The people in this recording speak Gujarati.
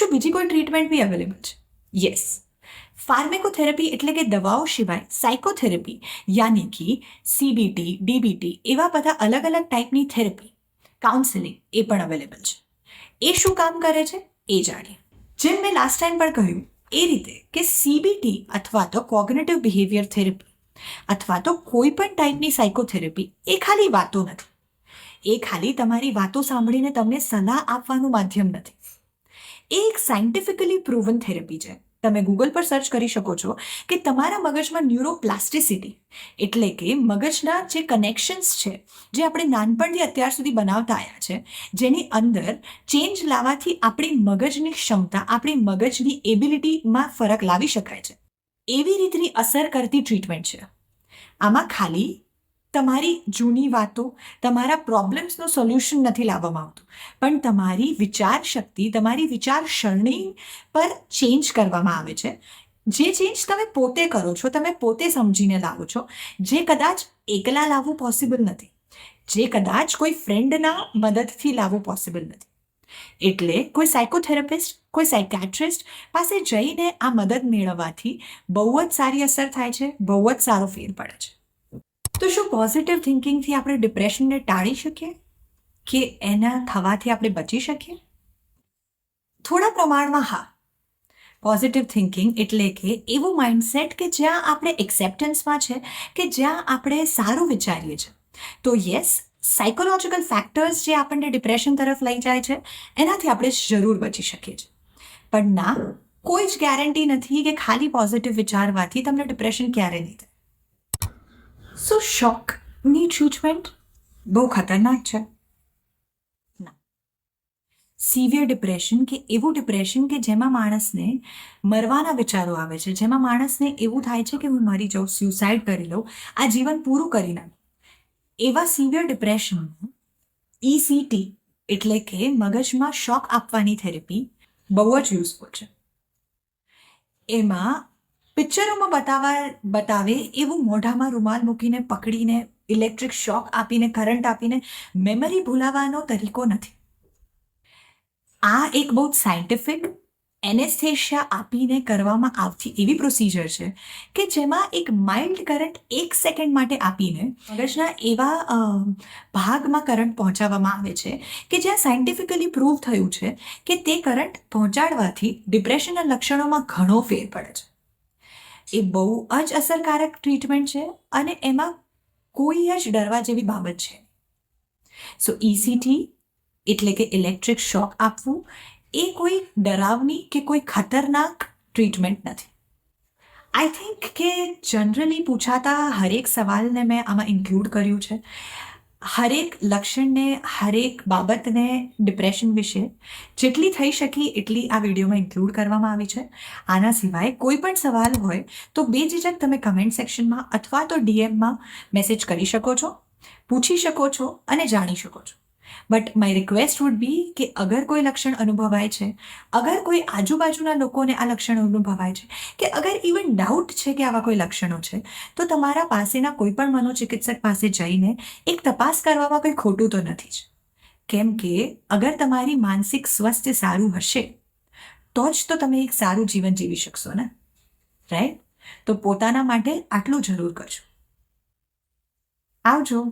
શું બીજી કોઈ ટ્રીટમેન્ટ બી અવેલેબલ છે? યસ. ફાર્મેકોથેરાપી એટલે કે દવાઓ સિવાય સાયકોથેરાપી યાની કે CBT, DBT એવા બધા અલગ અલગ ટાઈપની થેરાપી, કાઉન્સેલિંગ એ પણ અવેલેબલ છે. એ શું કામ કરે છે એ જાણીએ. જેમ મેં લાસ્ટ ટાઈમ પણ કહ્યું એ રીતે કે CBT અથવા તો કોગ્નિટિવ બિહેવિયર થેરાપી અથવા તો કોઈ પણ ટાઈપની સાયકોથેરાપી એ ખાલી વાતો નથી. એ ખાલી તમારી વાતો સાંભળીને તમને સલાહ આપવાનું માધ્યમ નથી. એ એક સાયન્ટિફિકલી પ્રૂવન થેરાપી છે. તમે ગૂગલ પર સર્ચ કરી શકો છો કે તમારા મગજમાં ન્યુરોપ્લાસ્ટિસિટી એટલે કે મગજના જે કનેક્શન્સ છે જે આપણે નાનપણથી અત્યાર સુધી બનાવતા આવ્યા છે, જેની અંદર ચેન્જ લાવવાથી આપણી મગજની ક્ષમતા, આપણી મગજની એબિલિટીમાં ફરક લાવી શકાય છે, એવી રીતની અસર કરતી ટ્રીટમેન્ટ છે. આમાં ખાલી તમારી જૂની વાતો, તમારા પ્રોબ્લેમ્સનું સોલ્યુશન નથી લાવવામાં આવતું, પણ તમારી વિચાર શક્તિ, તમારી વિચારસરણી પર ચેન્જ કરવામાં આવે છે. જે ચેન્જ તમે પોતે કરો છો, તમે પોતે સમજીને લાવો છો, જે કદાચ એકલા લાવવું પોસિબલ નથી, જે કદાચ કોઈ ફ્રેન્ડના મદદથી લાવવું પોસિબલ નથી. એટલે કોઈ સાયકોથેરાપિસ્ટ, કોઈ સાયકેટ્રિસ્ટ પાસે જઈને આ મદદ મેળવવાથી બહુ જ સારી અસર થાય છે, બહુ જ સારો ફેર પડે છે. તો શું પોઝિટિવ થિંકિંગથી આપણે ડિપ્રેશનને ટાળી શકીએ કે એના થવાથી આપણે બચી શકીએ? થોડા પ્રમાણમાં હા. પોઝિટિવ થિંકિંગ એટલે કે એવું માઇન્ડસેટ કે જ્યાં આપણે એક્સેપ્ટન્સમાં છે, કે જ્યાં આપણે સારું વિચારીએ છીએ. તો યસ, સાયકોલોજીકલ ફેક્ટર્સ જે આપણને ડિપ્રેશન તરફ લઈ જાય છે એનાથી આપણે જરૂર બચી શકીએ છીએ. પણ ના, કોઈ જ ગેરંટી નથી કે ખાલી પોઝિટિવ વિચારવાથી તમને ડિપ્રેશન ક્યારે નહીં થાય. સો શોકની ટ્રીટમેન્ટ બહુ ખતરનાક છે? ના. સિવિયર ડિપ્રેશન કે એવું ડિપ્રેશન કે જેમાં માણસને મરવાના વિચારો આવે છે, જેમાં માણસને એવું થાય છે કે હું મરી જાઉં, સ્યુસાઇડ કરી લઉં, આ જીવન પૂરું કરી નાખું, એવા સિવિયર ડિપ્રેશનમાં ECT એટલે કે મગજમાં શોક આપવાની થેરેપી બહુ જ યુઝફુલ છે. એમાં પિક્ચરોમાં બતાવે એવું મોઢામાં રૂમાલ મૂકીને પકડીને ઇલેક્ટ્રિક શોક આપીને, કરંટ આપીને મેમરી ભૂલાવાનો તરીકો નથી. આ એક બહુ સાયન્ટિફિક એનેસ્થેશિયા આપીને કરવામાં આવતી એવી પ્રોસિજર છે કે જેમાં એક માઇલ્ડ કરંટ 1 સેકન્ડ માટે આપીને મગજના એવા ભાગમાં કરંટ પહોંચાડવામાં આવે છે કે જ્યાં સાયન્ટિફિકલી પ્રૂવ થયું છે કે તે કરંટ પહોંચાડવાથી ડિપ્રેશનના લક્ષણોમાં ઘણો ફેર પડે છે. એ બહુ જ અસરકારક ટ્રીટમેન્ટ છે અને એમાં કોઈ જ ડરવા જેવી બાબત છે. સો ECT એટલે કે ઇલેક્ટ્રિક શોક આપવું એ કોઈ ડરાવની કે કોઈ ખતરનાક ટ્રીટમેન્ટ નથી. આઈ થિંક કે જનરલી પૂછાતા હરેક સવાલને મેં આમાં ઇન્ક્લુડ કર્યું છે. હરેક લક્ષણને, હરેક બાબતને ડિપ્રેશન વિશે જેટલી થઈ શકી એટલી આ વિડીયોમાં ઇન્ક્લુડ કરવામાં આવી છે. આના સિવાય કોઈ પણ સવાલ હોય તો બેઝિઝક તમે કમેન્ટ સેક્શનમાં અથવા તો DMમાં મેસેજ કરી શકો છો, પૂછી શકો છો અને જાણી શકો છો. But my request would be કે અગર કોઈ લક્ષણ અનુભવાય છે, અગર કોઈ આજુબાજુના લોકોને આ લક્ષણ અનુભવાય છે, કે અગર ઇવન ડાઉટ છે કે આવા કોઈ લક્ષણો છે, તો તમારા પાસેના કોઈ પણ મનોચિકિત્સક પાસે જઈને એક તપાસ કરવામાં કંઈ ખોટું તો નથી જ. કેમ કે અગર તમારી માનસિક સ્વાસ્થ્ય સારું હશે તો જ તો તમે એક સારું જીવન જીવી શકશો ને, રાઈટ? તો પોતાના માટે આટલું જરૂર કરજો. આવજો.